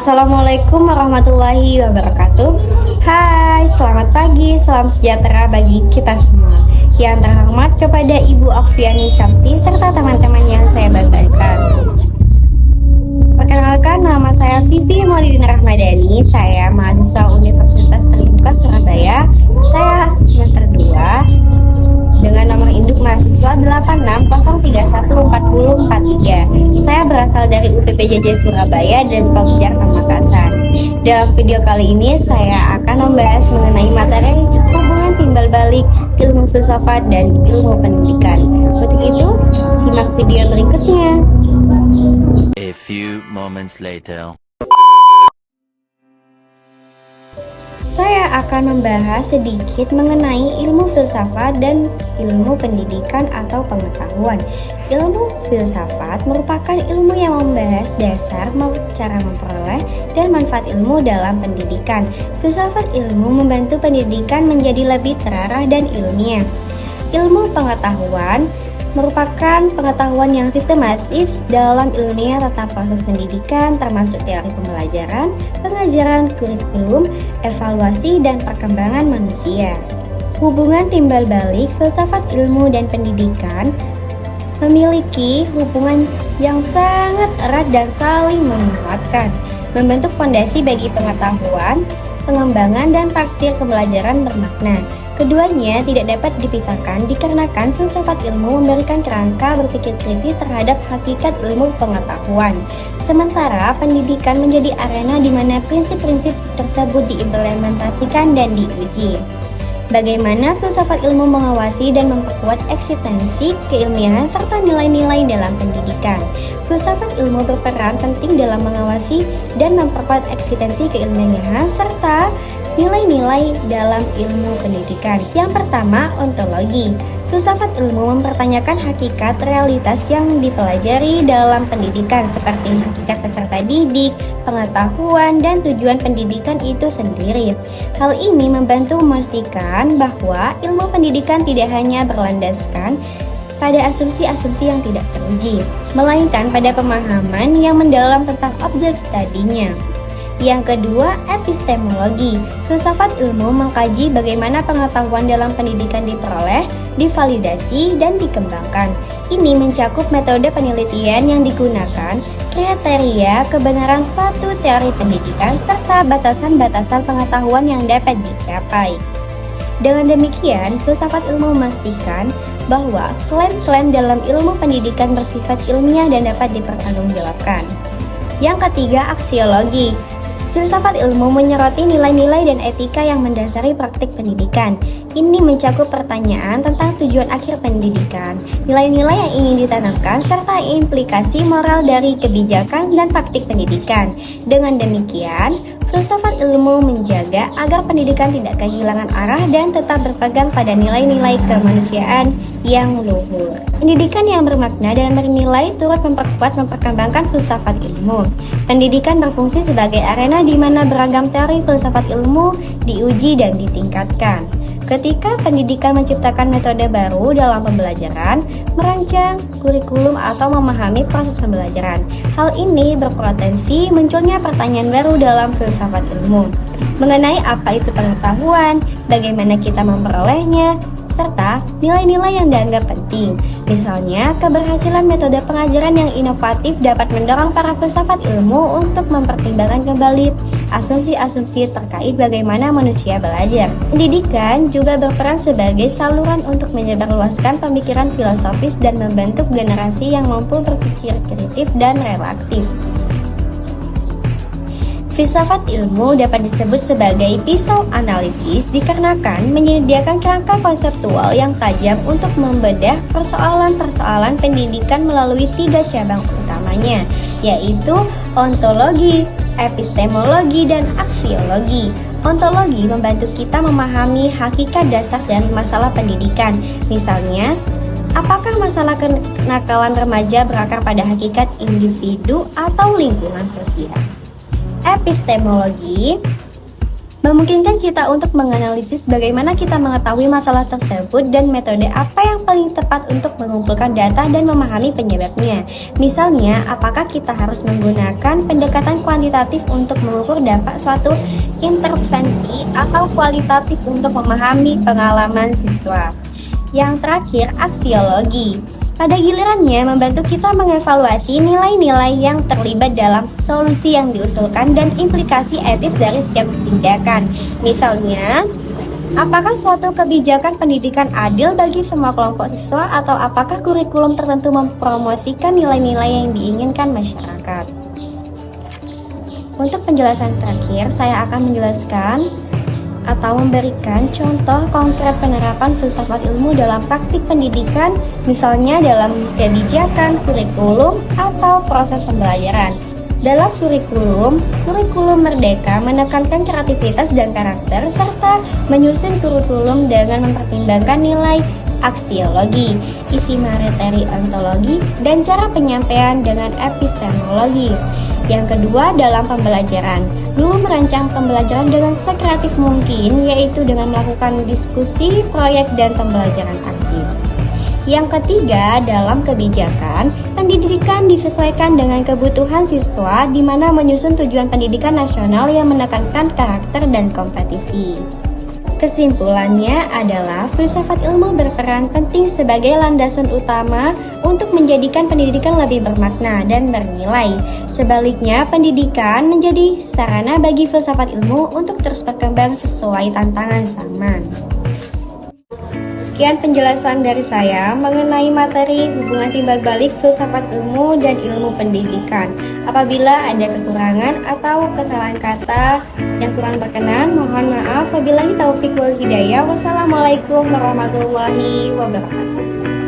Assalamualaikum warahmatullahi wabarakatuh. Hai, selamat pagi, salam sejahtera bagi kita semua. Yang terhormat kepada Ibu Okviani Syafti serta teman-teman yang saya banggakan. Perkenalkan, nama saya Vivi Maulidin Rahmadani. Saya mahasiswa Universitas Terbuka Surabaya. Saya semester 2 dengan nomor induk mahasiswa 8603140443. Saya berasal dari UPPJJ Surabaya dan Pokjar Pamekasan. Dalam video kali ini saya akan membahas mengenai materi hubungan timbal balik ilmu filsafat dan ilmu pendidikan. Untuk itu, simak video berikutnya. A few moments later. Saya akan membahas sedikit mengenai ilmu filsafat dan ilmu pendidikan atau pengetahuan. Ilmu filsafat merupakan ilmu yang membahas dasar cara memperoleh dan manfaat ilmu dalam pendidikan. Filsafat ilmu membantu pendidikan menjadi lebih terarah dan ilmiah. Ilmu pengetahuan merupakan pengetahuan yang sistematis dalam ilmiah tentang proses pendidikan, termasuk teori pembelajaran, pengajaran, kurikulum, evaluasi, dan perkembangan manusia. Hubungan timbal balik filsafat ilmu dan pendidikan memiliki hubungan yang sangat erat dan saling menguatkan, membentuk fondasi bagi pengetahuan, pengembangan, dan praktik pembelajaran bermakna. Keduanya tidak dapat dipisahkan dikarenakan filsafat ilmu memberikan kerangka berpikir kritis terhadap hakikat ilmu pengetahuan. Sementara pendidikan menjadi arena di mana prinsip-prinsip tersebut diimplementasikan dan diuji. Bagaimana filsafat ilmu mengawasi dan memperkuat eksistensi keilmiahan serta nilai-nilai dalam pendidikan. Filsafat ilmu berperan penting dalam mengawasi dan memperkuat eksistensi keilmiahan serta nilai-nilai dalam ilmu pendidikan. Yang pertama, ontologi. Filsafat ilmu mempertanyakan hakikat realitas yang dipelajari dalam pendidikan seperti hakikat peserta didik, pengetahuan, dan tujuan pendidikan itu sendiri. Hal ini membantu memastikan bahwa ilmu pendidikan tidak hanya berlandaskan pada asumsi-asumsi yang tidak teruji, melainkan pada pemahaman yang mendalam tentang objek studinya. Yang kedua, epistemologi. Filsafat ilmu mengkaji bagaimana pengetahuan dalam pendidikan diperoleh, divalidasi, dan dikembangkan. Ini mencakup metode penelitian yang digunakan, kriteria kebenaran suatu teori pendidikan, serta batasan-batasan pengetahuan yang dapat dicapai. Dengan demikian, filsafat ilmu memastikan bahwa klaim-klaim dalam ilmu pendidikan bersifat ilmiah dan dapat dipertanggungjawabkan. Yang ketiga, aksiologi. Filsafat ilmu menyoroti nilai-nilai dan etika yang mendasari praktik pendidikan. Ini mencakup pertanyaan tentang tujuan akhir pendidikan, nilai-nilai yang ingin ditanamkan, serta implikasi moral dari kebijakan dan praktik pendidikan. Dengan demikian, filsafat ilmu menjaga agar pendidikan tidak kehilangan arah dan tetap berpegang pada nilai-nilai kemanusiaan yang luhur. Pendidikan yang bermakna dan bernilai turut memperkembangkan filsafat ilmu. Pendidikan berfungsi sebagai arena di mana beragam teori filsafat ilmu diuji dan ditingkatkan. Ketika pendidikan menciptakan metode baru dalam pembelajaran, merancang kurikulum atau memahami proses pembelajaran, hal ini berpotensi munculnya pertanyaan baru dalam filsafat ilmu mengenai apa itu pengetahuan, bagaimana kita memperolehnya, serta nilai-nilai yang dianggap penting. Misalnya, keberhasilan metode pengajaran yang inovatif dapat mendorong para filsafat ilmu untuk mempertimbangkan kembali asumsi-asumsi terkait bagaimana manusia belajar. Pendidikan juga berperan sebagai saluran untuk menyebarluaskan pemikiran filosofis dan membentuk generasi yang mampu berpikir kritis dan relatif. Filsafat ilmu dapat disebut sebagai pisau analisis dikarenakan menyediakan kerangka konseptual yang tajam untuk membedah persoalan-persoalan pendidikan melalui 3 cabang utamanya, yaitu ontologi, epistemologi, dan aksiologi. Ontologi membantu kita memahami hakikat dasar dari masalah pendidikan. Misalnya, apakah masalah kenakalan remaja berakar pada hakikat individu atau lingkungan sosial? Epistemologi memungkinkan kita untuk menganalisis bagaimana kita mengetahui masalah tersebut dan metode apa yang paling tepat untuk mengumpulkan data dan memahami penyebabnya. Misalnya, apakah kita harus menggunakan pendekatan kuantitatif untuk mengukur dampak suatu intervensi atau kualitatif untuk memahami pengalaman siswa. Yang terakhir, aksiologi. Pada gilirannya membantu kita mengevaluasi nilai-nilai yang terlibat dalam solusi yang diusulkan dan implikasi etis dari setiap tindakan. Misalnya, apakah suatu kebijakan pendidikan adil bagi semua kelompok siswa atau apakah kurikulum tertentu mempromosikan nilai-nilai yang diinginkan masyarakat? Untuk penjelasan terakhir, saya akan menjelaskan atau memberikan contoh konkret penerapan filsafat ilmu dalam praktik pendidikan, misalnya dalam kebijakan, kurikulum, atau proses pembelajaran. Dalam kurikulum merdeka menekankan kreativitas dan karakter, serta menyusun kurikulum dengan mempertimbangkan nilai aksiologi, isi materi ontologi, dan cara penyampaian dengan epistemologi. Yang kedua, dalam pembelajaran, guru merancang pembelajaran dengan sekreatif mungkin, yaitu dengan melakukan diskusi, proyek, dan pembelajaran aktif. Yang ketiga, dalam kebijakan, pendidikan disesuaikan dengan kebutuhan siswa, di mana menyusun tujuan pendidikan nasional yang menekankan karakter dan kompetisi. Kesimpulannya adalah filsafat ilmu berperan penting sebagai landasan utama untuk menjadikan pendidikan lebih bermakna dan bernilai. Sebaliknya, pendidikan menjadi sarana bagi filsafat ilmu untuk terus berkembang sesuai tantangan zaman. Sekian penjelasan dari saya mengenai materi hubungan timbal balik filsafat ilmu dan ilmu pendidikan. Apabila ada kekurangan atau kesalahan kata yang kurang berkenan, mohon maaf. Wabillahi taufiq wal hidayah. Wassalamualaikum warahmatullahi wabarakatuh.